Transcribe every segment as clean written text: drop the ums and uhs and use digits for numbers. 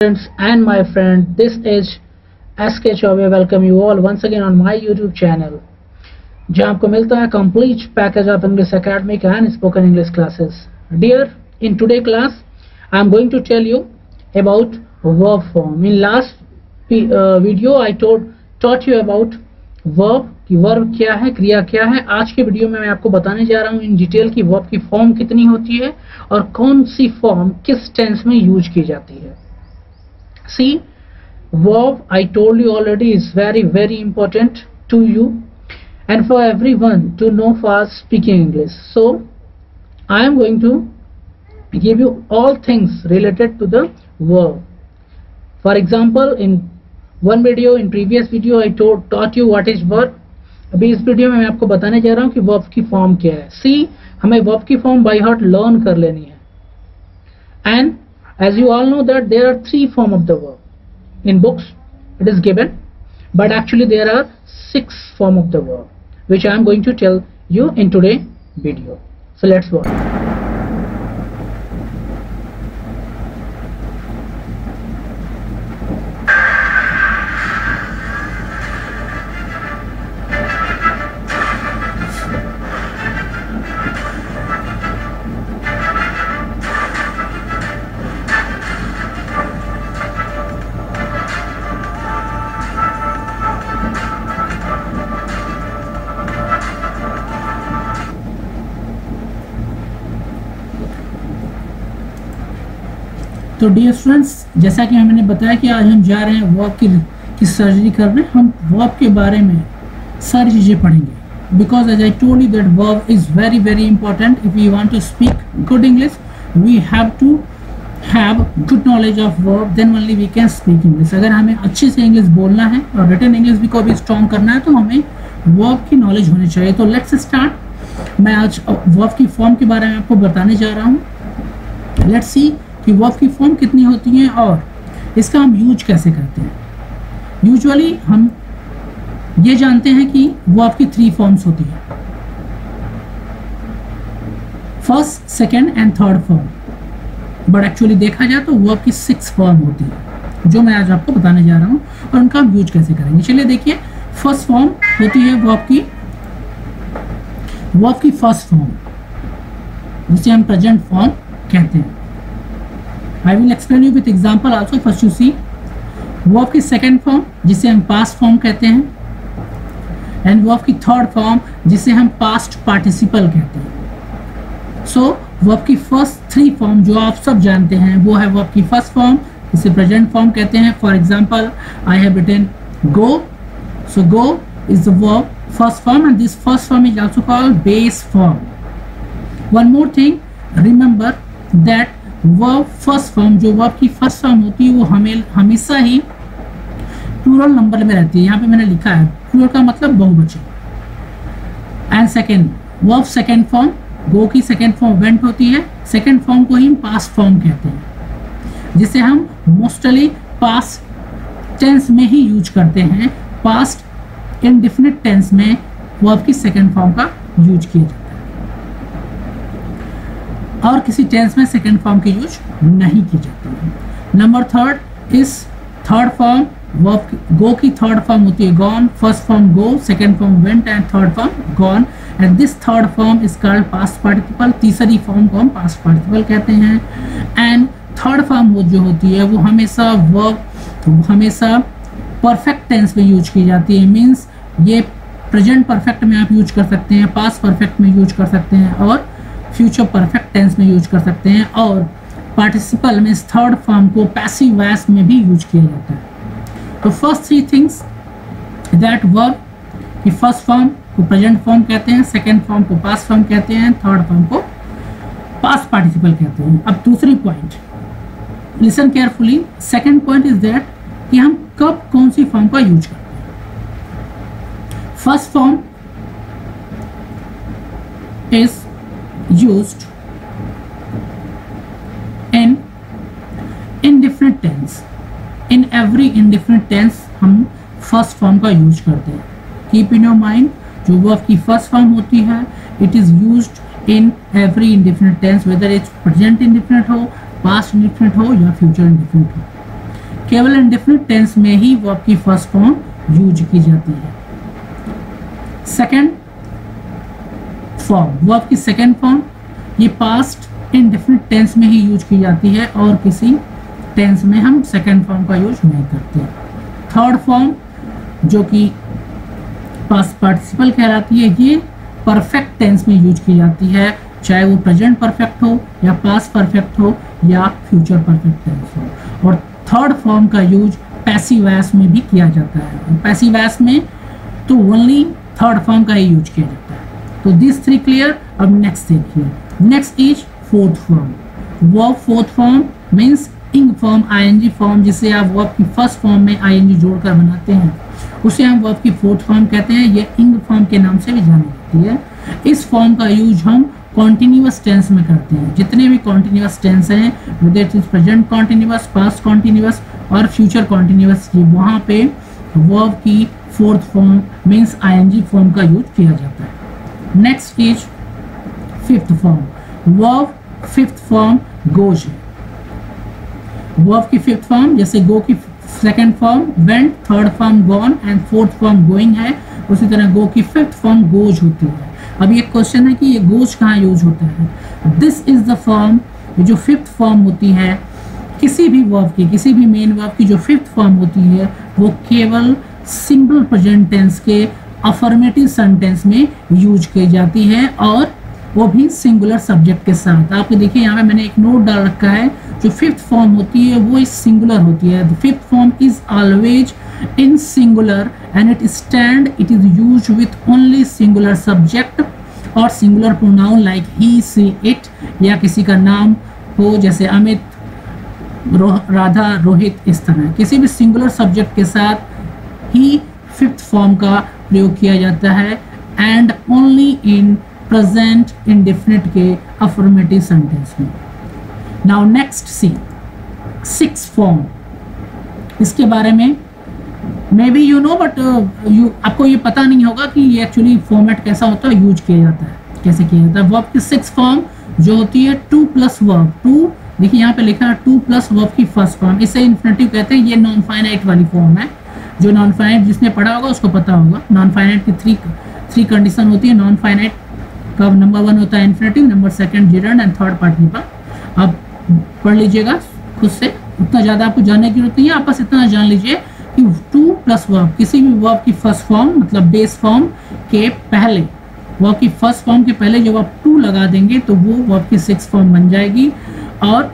Students and my friend, this is SK Chaubey. Welcome you all once again on my YouTube channel, जहाँ आपको मिलता है complete package of English academic and spoken English classes. Dear, in today class, I am going to tell you about verb form. In last video, I taught you about verb कि verb क्या है, क्रिया क्या है. आज के video में मैं आपको बताने जा रहा हूँ इन डिटेल की verb की फॉर्म कितनी होती है और कौन सी फॉर्म किस टेंस में यूज की जाती है. See, verb I told you already is very important to you and for everyone to know for speaking English. So I am going to give you all things related to the verb. For example, in one video, in previous video I taught you what is verb. अभी इस video में मैं आपको बताने जा रहा हूँ कि verb की फॉर्म क्या है. See, हमें verb की फॉर्म by heart learn कर लेनी है. And as you all know that there are three forms of the verb. In books it is given, but actually there are 6 forms of the verb, which I am going to tell you in today's video. So let's watch. तो dear students, जैसा कि मैंने बताया कि आज हम जा रहे हैं वर्ब की सर्जरी करने. हम वर्ब के बारे में सारी चीज़ें पढ़ेंगे because as I told you that verb is very important. If you want to speak good English we have to have good knowledge of verb, then only we can speak English. अगर हमें अच्छे से English बोलना है और written English भी को भी स्ट्रॉन्ग करना है तो हमें वर्ब की नॉलेज होनी चाहिए. तो लेट्स स्टार्ट. मैं आज वर्ब की फॉर्म के बारे में आपको बताने जा रहा हूँ. लेट्स सी कि वर्ब की फॉर्म कितनी होती है और इसका हम यूज कैसे करते हैं. यूजुअली हम ये जानते हैं कि वर्ब की 3 फॉर्म्स होती है, first, second and third form. But actually देखा जाए तो वर्ब की 6 फॉर्म होती है जो मैं आज आपको बताने जा रहा हूँ और उनका हम यूज कैसे करेंगे. चलिए देखिए, फर्स्ट फॉर्म होती है वर्ब की फर्स्ट फॉर्म जिसे हम प्रेजेंट फॉर्म कहते हैं. I will explain you with example also. First you see verb की सेकेंड फॉर्म जिसे हम पास्ट फॉर्म कहते हैं एंड वर्ब की थर्ड फॉर्म जिसे हम पास्ट पार्टिसिपल कहते हैं. सो वर्ब की फर्स्ट 3 फॉर्म जो आप सब जानते हैं वो है वर्ब की फर्स्ट फॉर्म जिसे प्रेजेंट फॉर्म कहते हैं. For example I have written go. So go is the verb first form and this first form is also called base form. One more thing, remember that verb first form जो verb की first form होती है वो हमेशा ही plural number में रहती है. यहाँ पे मैंने लिखा है प्लूरल का मतलब बहुवचन. And second verb second form go की सेकेंड फॉर्म वेंट होती है. सेकेंड फॉर्म को ही हम पास्ट फॉर्म कहते हैं जिसे हम मोस्टली पास्ट टेंस में ही यूज करते हैं. पास्ट इंडेफिनिट टेंस में वर्ब की सेकेंड फॉर्म का यूज किया जाता है और किसी टेंस में सेकेंड फॉर्म की यूज नहीं की जाती है. Number third is third form. Verb go की थर्ड फॉर्म होती है gone. First form go, second form went and third form gone. And this third form is called past participle. तीसरी form को हम पास्ट पार्टिसिपल कहते हैं. And third form जो होती है वो हमेशा परफेक्ट टेंस में यूज की जाती है. मीन्स ये प्रेजेंट परफेक्ट में आप यूज कर सकते हैं, पास्ट परफेक्ट में यूज कर सकते हैं और फ्यूचर परफेक्ट टेंस में यूज कर सकते हैं. और पार्टिसिपल में थर्ड फॉर्म को पैसिव वॉइस में भी यूज किया जाता है. तो फर्स्ट 3 थिंग्स दैट वर्ब की फर्स्ट फॉर्म को प्रेजेंट फॉर्म कहते हैं, सेकेंड फॉर्म को पास्ट फॉर्म कहते हैं, थर्ड फॉर्म को पास्ट पार्टिसिपल कहते हैं. अब दूसरी point, listen carefully. Second point is that कि हम कब कौन सी फॉर्म का यूज करते हैं. First form is used in indefinite tense. In every indefinite tense हम first form का यूज करते हैं. Keep in your mind, जो verb की first form होती है it is used in every indefinite tense, whether it's present indefinite हो, past indefinite हो या future indefinite हो. केवल इंडेफिनिट टेंस में ही वर्ब की फर्स्ट फॉर्म यूज की जाती है। सेकंड फॉर्म, वर्ब की सेकंड फॉर्म, ये पास्ट इंडेफिनिट टेंस में ही यूज की जाती है और किसी टेंस में हम सेकंड फॉर्म का यूज नहीं करते। थर्ड फॉर्म जो कि पास्ट पार्टिसिपल कहलाती है, ये परफेक्ट टेंस में यूज की जाती है, चाहे वो प्रेजेंट परफेक्ट हो या पास्ट परफेक्ट हो या फ्यूचर परफेक्ट टेंस हो। और थर्ड फॉर्म का यूज पैसिव वॉइस में भी किया जाता है। पैसिव वॉइस में तो ओनली थर्ड फॉर्म का ही यूज किया जाता है। तो दिस थ्री क्लियर। अब नेक्स्ट देखिए, next is fourth form. Verb fourth form means इंग फॉर्म, आईएनजी फॉर्म, जिसे आप वर्ब की फर्स्ट फॉर्म में आईएनजी जोड़कर बनाते हैं, उसे हम वर्ब की फोर्थ फॉर्म कहते हैं। ये इंग फॉर्म के नाम से भी जानी जाती है। इस फॉर्म का यूज हम कॉन्टिन्यूअस टेंस में करते हैं। जितने भी कॉन्टिन्यूअस टेंस हैं, whether it is present continuous, past continuous और फ्यूचर कॉन्टिन्यूअस, ये वहाँ पे वर्ब की fourth form means ING form का यूज किया जाता है। Next is fifth form. Verb fifth form goes है। वर्ब की फिफ्थ फॉर्म जैसे गो की second form went, third form gone and fourth form going है, उसी तरह गो की फिफ्थ फॉर्म गोज होती है। अब ये क्वेश्चन है कि ये गोज कहाँ यूज होता है। दिस इज द फॉर्म, जो फिफ्थ फॉर्म होती है किसी भी वर्ब की, किसी भी मेन वर्ब की जो फिफ्थ फॉर्म होती है, वो केवल सिंपल प्रेजेंट टेंस के अफर्मेटिव सेंटेंस में यूज की जाती है और वो भी सिंगुलर सब्जेक्ट के साथ। आप देखिए यहाँ पे मैंने एक नोट डाल रखा है, जो फिफ्थ फॉर्म होती है वो इस सिंगुलर होती है। The fifth form is always in singular and it is used with only singular subject और singular pronoun like he, she, it, या किसी का नाम हो जैसे अमित, राधा, रोहित, इस तरह किसी भी सिंगुलर सब्जेक्ट के साथ ही फिफ्थ फॉर्म का प्रयोग किया जाता है and only in present indefinite के अफर्मेटिव सेंटेंस में। Now next see six form. इसके बारे में may be you know but आपको ये पता नहीं होगा कि ये एक्चुअली फॉर्मेट कैसा होता है, यूज किया जाता है, कैसे किया जाता है। वर्ब की सिक्स फॉर्म जो होती है टू प्लस वर्ब, टू देखिए यहाँ पे लिखा है टू प्लस वर्ब की फर्स्ट फॉर्म, इसे इन्फिनेटिव कहते हैं। ये नॉन फाइनाइट वाली फॉर्म है। जो नॉन फाइनाइट जिसने पढ़ा होगा उसको पता होगा। नॉन फाइनाइट की थ्री कंडीशन होती है। नॉन फाइनाइट का नंबर वन होता है infinitive, number second gerund and third participle. अब पढ़ लीजिएगा खुद से, उतना ज़्यादा आपको जानने की जरूरत नहीं है, आप बस इतना जान लीजिए कि टू प्लस वर्ब, किसी भी वर्ब की फर्स्ट फॉर्म मतलब बेस फॉर्म के पहले, वर्ब की फर्स्ट फॉर्म के पहले जब आप टू लगा देंगे तो वो वर्ब की सिक्स फॉर्म बन जाएगी। और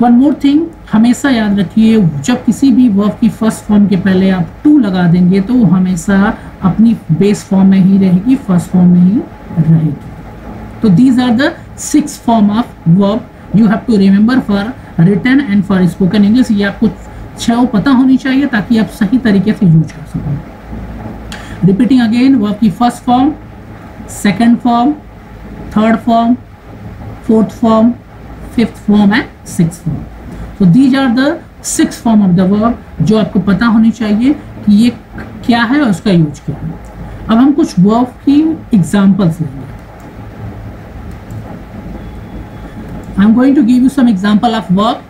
वन मोर थिंग, हमेशा याद रखिए जब किसी भी वर्ब की फर्स्ट फॉर्म के पहले आप टू लगा देंगे तो वो हमेशा अपनी बेस फॉर्म में ही रहेगी, फर्स्ट फॉर्म में ही रहेगी। तो these are the six form of verb you have to remember for written and for spoken English. ये आपको छह पता होनी चाहिए ताकि आप सही तरीके से यूज कर सकें। रिपीटिंग अगेन, वर्ब की first form, second form, third form, fourth form, fifth form and six form. तो these are the six form of the verb जो आपको पता होनी चाहिए कि ये क्या है और उसका यूज क्या है। अब हम कुछ वर्ब की एग्जांपल्स लेंगे। I am going to give you some example of verb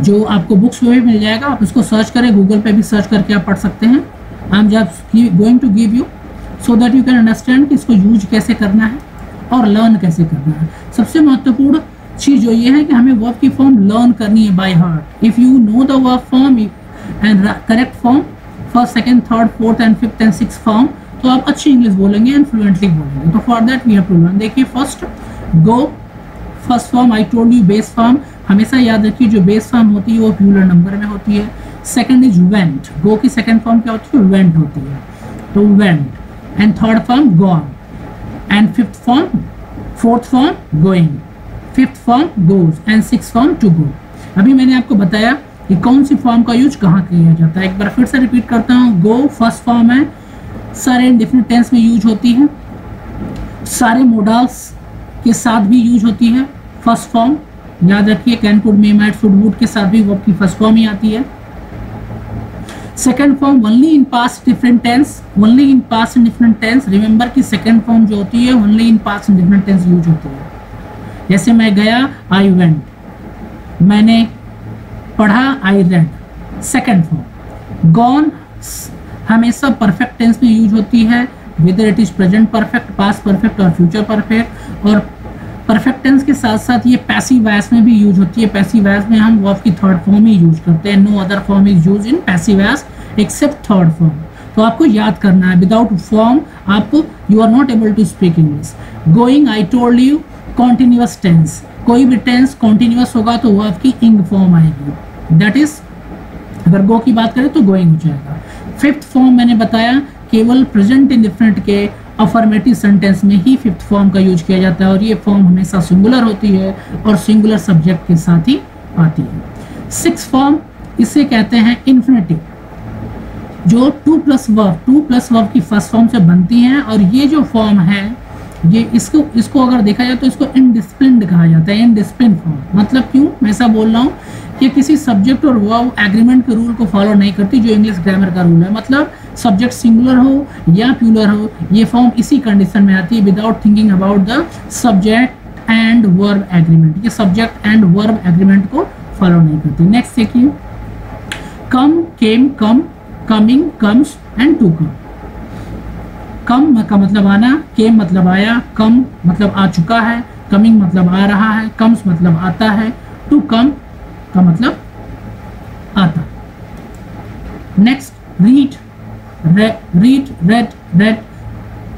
जो आपको बुक्स में भी मिल जाएगा। आप इसको सर्च करें, गूगल पे भी सर्च करके आप पढ़ सकते हैं। I am just going to give you so that you can understand कि इसको यूज कैसे करना है और लर्न कैसे करना है। सबसे महत्वपूर्ण चीज जो ये है कि हमें वर्ब की फॉर्म लर्न करनी है by heart. If you know the verb form and correct form first, second, third, fourth and fifth and six form, तो आप अच्छी इंग्लिश बोलेंगे एंड फ्लुएंटली बोलेंगे। तो for that we have to learn. देखिए first go, first form I told you base form, हमेशा याद रखिए जो बेस फॉर्म होती है वो प्लूरल नंबर में होती है। सेकंड इज वेंट, गो की सेकंड फॉर्म क्या होती है, वेंट होती है, तो went. And third form gone and fifth form, fourth form going, fifth form goes and six form to go. अभी मैंने आपको बताया कि कौन सी फॉर्म का यूज कहाँ किया जाता है। एक बार फिर से रिपीट करता हूँ। गो फर्स्ट फॉर्म है, सारे इंडेफिनिट टेंस में यूज होती है, सारे मोडाल्स के साथ भी यूज होती है फर्स्ट फॉर्म। याद रखिए can, could, may, might, should, would के साथ भी वर्ब की फर्स्ट फॉर्म ही आती है। Second form only in past different tense, only in past different tense. Remember कि सेकंड फॉर्म जो होती है only in past different tense use होती है। जैसे मैं गया, आई वेंट, मैंने पढ़ा, I read, second form. Gone हमेशा परफेक्ट टेंस में यूज होती है, whether it is present perfect, past perfect और फ्यूचर परफेक्ट। और परफेक्ट टेंस के साथ साथ ये पैसिव वॉइस में भी यूज होती है। पैसिव वॉइस में हम वर्ब की थर्ड फॉर्म ही यूज करते हैं। No other form is use in passive voice except third form. तो आपको याद करना है, विदाउट फॉर्म आपको you are not able to speak English. Going, I told you, continuous tense, कोई भी टेंस कॉन्टिन्यूअस होगा तो वो आपकी इंग फॉर्म आएगी, दैट इज अगर गो की बात करें तो गोइंग हो जाएगा। फिफ्थ फॉर्म मैंने बताया केवल प्रेजेंट इंडेफिनिट के अफर्मेटिव सेंटेंस में ही फिफ्थ फॉर्म का यूज किया जाता है और ये फॉर्म हमेशा सिंगुलर होती है और सिंगुलर सब्जेक्ट के साथ ही आती है। सिक्स फॉर्म, इसे कहते हैं इन्फिनेटिव, जो टू प्लस वर्ब की फर्स्ट फॉर्म से बनती हैं। और ये जो फॉर्म है ये इसको अगर देखा जाए तो इसको इनडिसिप्लिन्ड कहा जाता है। इनडिसिप्लिन फॉर्म मतलब क्यों मैं ऐसा बोल रहा हूँ कि किसी सब्जेक्ट और वर्ब एग्रीमेंट के रूल को फॉलो नहीं करती, जो इंग्लिश ग्रामर का रूल है। मतलब सब्जेक्ट सिंगुलर हो या प्लूरल हो, ये फॉर्म इसी कंडीशन में आती है, without thinking about the subject and verb agreement. ये सब्जेक्ट एंड वर्ब एग्रीमेंट को फॉलो नहीं करती। नेक्स्ट देखिए, come, came, come, coming, comes and to come. Come का मतलब आना, केम मतलब आया, कम मतलब आ चुका है, कमिंग मतलब आ रहा है, कम्स मतलब आता है, टू कम का मतलब आता। Next, read, read, read, read,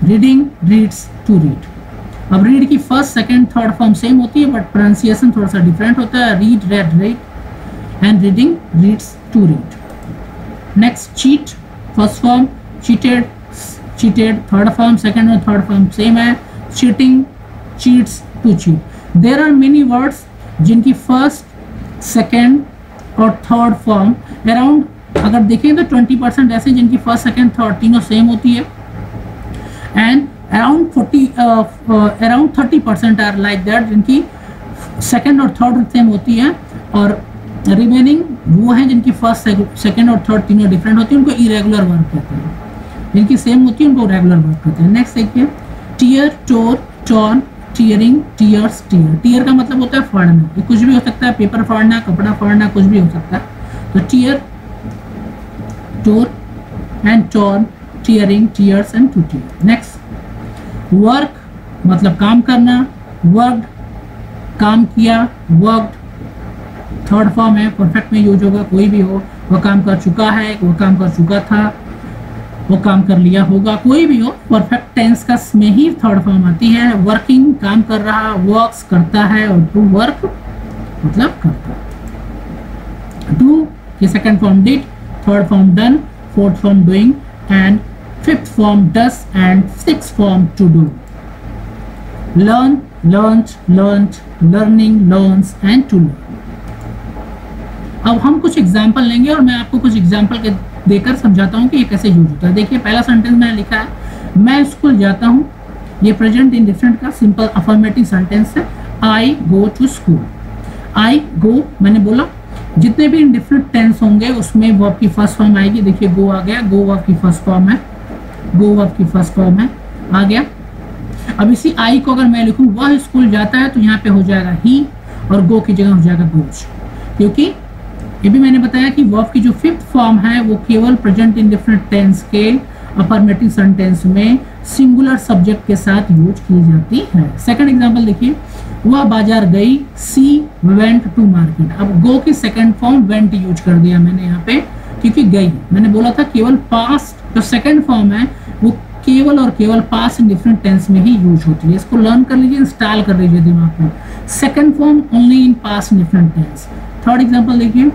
reading, reads, to read. अब रीड की first, second, third form same होती है बट प्रोनाउंसिएशन थोड़ा सा डिफरेंट होता है। Read, read, read and reading, reads, to read. Next, cheat, first form, cheated, cheated, third form, second और third form same है। Cheating, cheats, to cheat. There are many words जिनकी first, second और third form around अगर देखें तो 20% ऐसे जिनकी first, second, third तीनों सेम होती है and around 30% are like that जिनकी सेकंड और थर्ड सेम होती है और रिमेनिंग वो हैं जिनकी फर्स्ट, सेकंड और थर्ड तीनों डिफरेंट होती है, उनको इरेगुलर वर्ब कहते हैं। जिनकी सेम होती है उनको रेगुलर वर्ब कहते हैं। नेक्स्ट देखिए, tear, tore, torn, tearing, tears, tear. Tear का मतलब होता है फाड़ना, ये कुछ भी हो सकता है, पेपर फाड़ना, कपड़ा फाड़ना, कुछ भी हो सकता है। तो tear, tore and torn, tearing, tears and to tear. Next, work मतलब काम करना, वर्कड काम किया, वर्कड थर्ड फॉर्म है, परफेक्ट में यूज होगा, कोई भी हो, वह काम कर चुका है, वह काम कर चुका था, वो काम कर लिया होगा, कोई भी हो, परफेक्ट टेंस का में ही थर्ड फॉर्म आती है। वर्किंग काम कर रहा, वर्क्स करता है और टू वर्क मतलब करता। डू की second form did, third form done, fourth form doing and fifth form does and sixth form to do. Learn, learned, learned, learning, learns and to learn. अब हम कुछ एग्जाम्पल लेंगे और मैं आपको कुछ एग्जाम्पल के देकर समझाता हूँ कि ये कैसे यूज होता है। देखिए, पहला सेंटेंस मैंने लिखा है, मैं स्कूल जाता हूँ। ये प्रेजेंट इंडेफिनिट का सिंपल अफर्मेटिव सेंटेंस है। आई गो टू स्कूल। आई गो मैंने बोला, जितने भी इंडेफिनिट टेंस होंगे उसमें वर्ब की फर्स्ट फॉर्म आएगी। देखिए, गो आ गया, गो वर्ब की फर्स्ट फॉर्म है, गो वर्ब की फर्स्ट फॉर्म है, आ गया। अब इसी आई को अगर मैं लिखूँ वह स्कूल जाता है तो यहाँ पे हो जाएगा ही और गो की जगह हो जाएगा गोज, क्योंकि ये भी मैंने बताया कि वर्ब की जो फिफ्थ फॉर्म है वो केवल प्रेजेंट इंडेफिनिट टेंस के अफर्मेटिव सेंटेंस में सिंगुलर सब्जेक्ट के साथ यूज की जाती है। सेकंड एग्जांपल देखिए, वह बाजार गई, सी वेंट टू मार्केट। अब गो की सेकंड फॉर्म वेंट यूज कर दिया मैंने यहाँ पे, क्योंकि गई मैंने बोला था केवल पास्ट जो सेकंड फॉर्म है वो केवल और केवल पास्ट इंडेफिनिट टेंस में ही यूज होती है। इसको लर्न कर लीजिए, इंस्टॉल कर लीजिए दिमाग में। Second form only in past indefinite tense. Third example देखिए,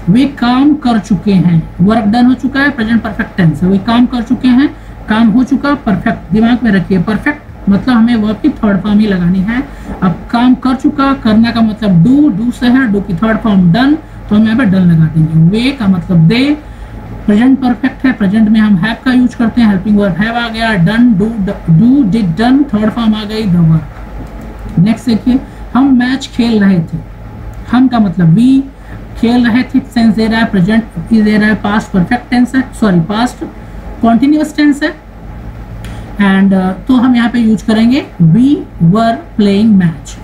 वे काम कर चुके हैं, वर्क डन हो चुका है, प्रेजेंट परफेक्ट टेंस है। वे काम कर चुके हैं, काम हो चुका, परफेक्ट दिमाग में रखिए। परफेक्ट मतलब हमें वर्ब की थर्ड फॉर्म ही लगानी है। अब काम कर चुका, करना का मतलब डू, डू से है, डू की थर्ड फॉर्म डन, तो हम यहाँ पे डन लगा देंगे। वे का मतलब दे, प्रेजेंट परफेक्ट है, प्रेजेंट में हम हैव का यूज करते हैं, हेल्पिंग वर्ब हैव आ गया। Done, do, did, done, third form आ गई, द वर्क। नेक्स्ट देखिए, हम मैच खेल रहे थे। हम का मतलब वी, खेल रहे थे सेंस दे रहा है, प्रेजेंट दे रहा है, पास्ट परफेक्ट टेंस है, सॉरी पास्ट कॉन्टिन्यूअस टेंस है एंड तो हम यहाँ पे यूज करेंगे we were playing match.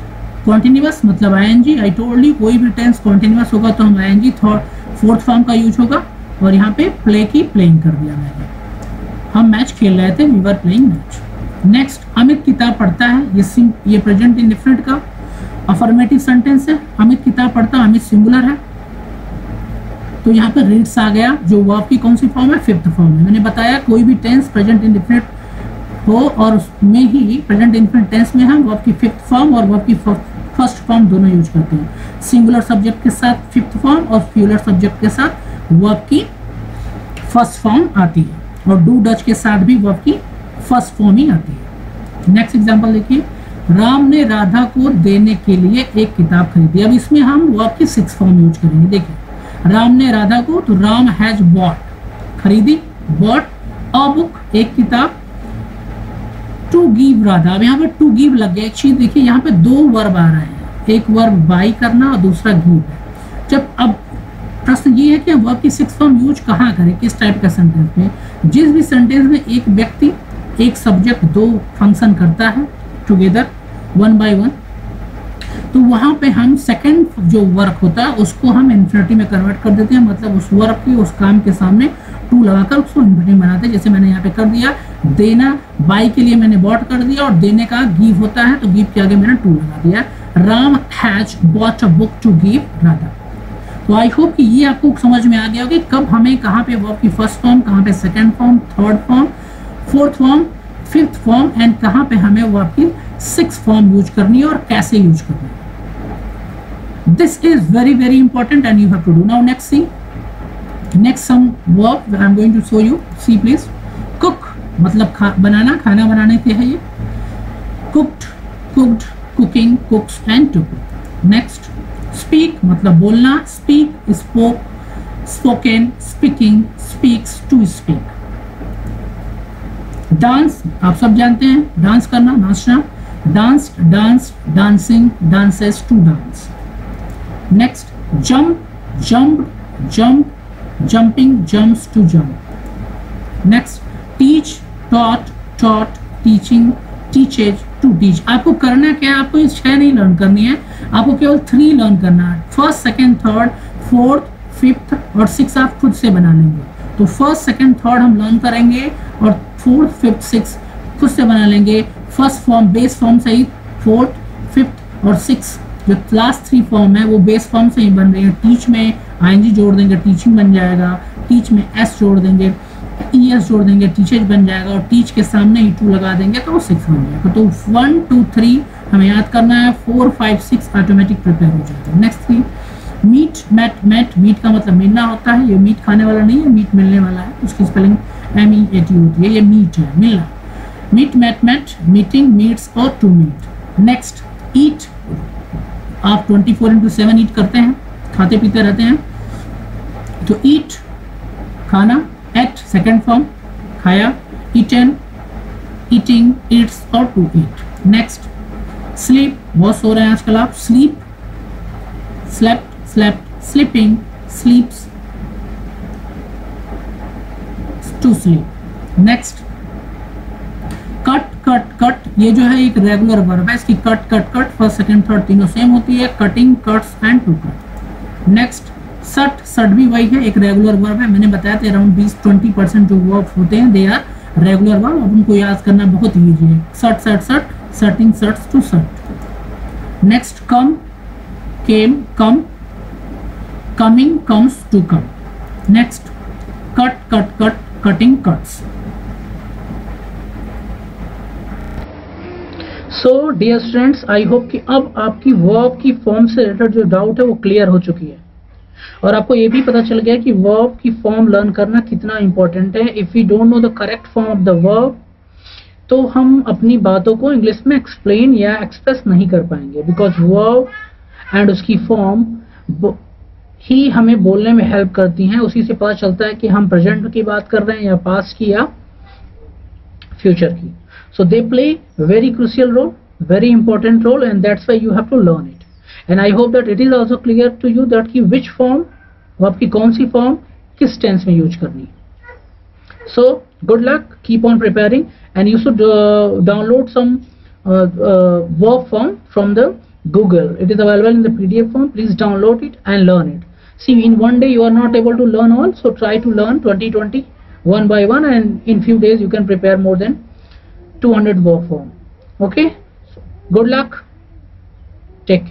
Continuous मतलब आईएनजी, आई टोल्ड यू कोई भी टेंस कॉन्टिन्यूअस होगा तो हम आईएनजी फोर्थ फॉर्म का यूज होगा। और यहाँ पे प्ले की प्लेइंग कर दिया मैंने, हम मैच खेल रहे थे, we were playing match. Next, Amit किताब पढ़ता है, ये प्रेजेंट इंडेफिनिट का अफर्मेटिव सेंटेंस है। अमित किताब पढ़ता है, अमित सिंगुलर है, तो यहाँ पे रीड्स आ गया, जो वर्ब की कौन सी फॉर्म है, फिफ्थ फॉर्म है। मैंने बताया कोई भी टेंस प्रेजेंट इंडेफिनिट हो और उसमें ही प्रेजेंट इंडेफिनिट टेंस में हम वर्ब की फिफ्थ फॉर्म और वर्ब की फर्स्ट फॉर्म दोनों यूज करते हैं। सिंगुलर सब्जेक्ट के साथ फिफ्थ फॉर्म और प्लूरल सब्जेक्ट के साथ वर्ब की फर्स्ट फॉर्म आती है, और डू डच के साथ भी वर्ब की फर्स्ट फॉर्म ही आती है। नेक्स्ट एग्जांपल देखिए, राम ने राधा को देने के लिए एक किताब खरीदी। अब इसमें हम वर्ब की सिक्स फॉर्म यूज करेंगे। देखिए, राम ने राधा को, तो राम हैज बॉट, खरीदी, बॉट अ बुक, एक किताब, टू गिव राधा। अब यहाँ पे टू गिव लग गया। एक चीज देखिए, यहाँ पे दो वर्ब आ रहे हैं, एक वर्ब बाई करना और दूसरा गिव है। जब अब प्रश्न ये है कि हम वर्ब की सिक्स फॉर्म यूज कहाँ करें, किस टाइप का सेंटेंस में। जिस भी सेंटेंस में एक व्यक्ति एक सब्जेक्ट दो फंक्शन करता है टुगेदर वन बाय वन, तो वहां पे हम सेकंड जो वर्क होता है उसको हम इन्फिनिटी में कन्वर्ट कर देते हैं, मतलब उस वर्क की उस काम के सामने टू लगाकर उसको इन्फिनिटी बनाते हैं। जैसे मैंने यहाँ पे कर दिया, देना, बाई के लिए मैंने बॉट कर दिया, और देने का गिव होता है तो गिव के आगे मैंने टू लगा दिया। Ram has bought a book to give Radha. तो आई होप कि ये आपको समझ में आ गया होगा कि कब हमें कहाँ पे वर्ब की फर्स्ट फॉर्म, कहाँ पे second form, third form, fourth form, fifth form and कहाँ पे हमें वर्ब की सिक्स फॉर्म यूज करनी है और कैसे यूज करनी है। This is very very important and you have to do. Now next see, next some verb I am going to show you, see please. Cook मतलब बनाना, खाना बनाने के है ये। Cooked, cooked, cooking, cooks and to cook. Next, speak मतलब बोलना, speak, spoke, spoken, speaking, speaks, to speak. Dance आप सब जानते हैं, डांस करना, नाचना, dance, dance, dancing, dances, to dance. Next, jump, jump, jump, jumping, jumps, to jump. Next, teach, taught, taught, teaching, teaches, to teach. आपको करना क्या है, आपको ये 6 नहीं लर्न करनी है, आपको केवल 3 लर्न करना है। First, second, third, fourth, fifth और सिक्स आप खुद से बना लेंगे। तो फर्स्ट, सेकंड, थर्ड हम लर्न करेंगे और फोर्थ, फिफ्थ, सिक्स खुद से बना लेंगे। फर्स्ट फॉर्म बेस फॉर्म सहित फोर्थ, फिफ्थ और सिक्स जो लास्ट 3 फॉर्म है वो बेस फॉर्म से ही बन रही है। टीच में आईएनजी जोड़ देंगे, टीचिंग बन जाएगा। टीच में एस जोड़ देंगे, ईएस जोड़ देंगे, टीचेज बन जाएगा, और टीच के सामने ही 2 लगा देंगे तो वो 6 बन जाएगा। तो 1 2 3 हमें याद करना है, 4 5 6 ऑटोमेटिक प्रिपेयर हो जाएगा। Next 3, meet, met, met, meet का मतलब मिलना होता है, ये मीट खाने वाला नहीं है, मीट मिलने वाला है, उसकी स्पेलिंग MEAT होती है, ये मीट है, मिलना। Meet, met, met, meeting, meets और टू मीट। नेक्स्ट, ईट, आप 24/7 ईट करते हैं, खाते पीते रहते हैं, तो ईट खाना, एट सेकेंड फॉर्म खाया, ईटन, ईटिंग, ईट्स और टू ईट। नेक्स्ट, स्लीप, बहुत सो रहे हैं आजकल आप, sleep, slept, slept, sleeping, sleeps, to sleep. Next, cut, cut, cut, ये जो है एक रेगुलर वर्ब है, इसकी cut, cut, cut first, second, third तीनों सेम होती है, cutting, cuts and to cut. Next, shut, shut भी वही है, एक रेगुलर वर्ब है। मैंने बताया था अराउंड 20-20% जो वर्ब होते हैं दे आर रेगुलर वर्ब, अब उनको याद करना बहुत ईजी है। Shut, shut, shut, shutting, shuts, to shut. Next, come, came, come, coming, comes, to come. Next, cut, cut, cut, cutting, cuts. So dear students, I hope कि अब आपकी verb की फॉर्म से रिलेटेड जो डाउट है वो clear हो चुकी है, और आपको ये भी पता चल गया कि वर्ब की फॉर्म लर्न करना कितना इंपॉर्टेंट है। If you don't know the correct form of the verb, तो हम अपनी बातों को इंग्लिश में एक्सप्लेन या एक्सप्रेस नहीं कर पाएंगे, बिकॉज वर्ब एंड उसकी फॉर्म ही हमें बोलने में हेल्प करती हैं। उसी से पता चलता है कि हम प्रेजेंट की बात कर रहे हैं या पास्ट की या फ्यूचर की। So they play very crucial role, very important role, and that's why you have to learn it. And I hope that it is also clear to you that कि which form, वर्ब की कौन सी form किस tense में use करनी है। So good luck, keep on preparing, and you should download some verb form from the Google. It is available in the PDF form. Please download it and learn it. See, in one day you are not able to learn all, so try to learn 20 one by one, and in few days you can prepare more than 200 work form. Okay, so good luck, take care.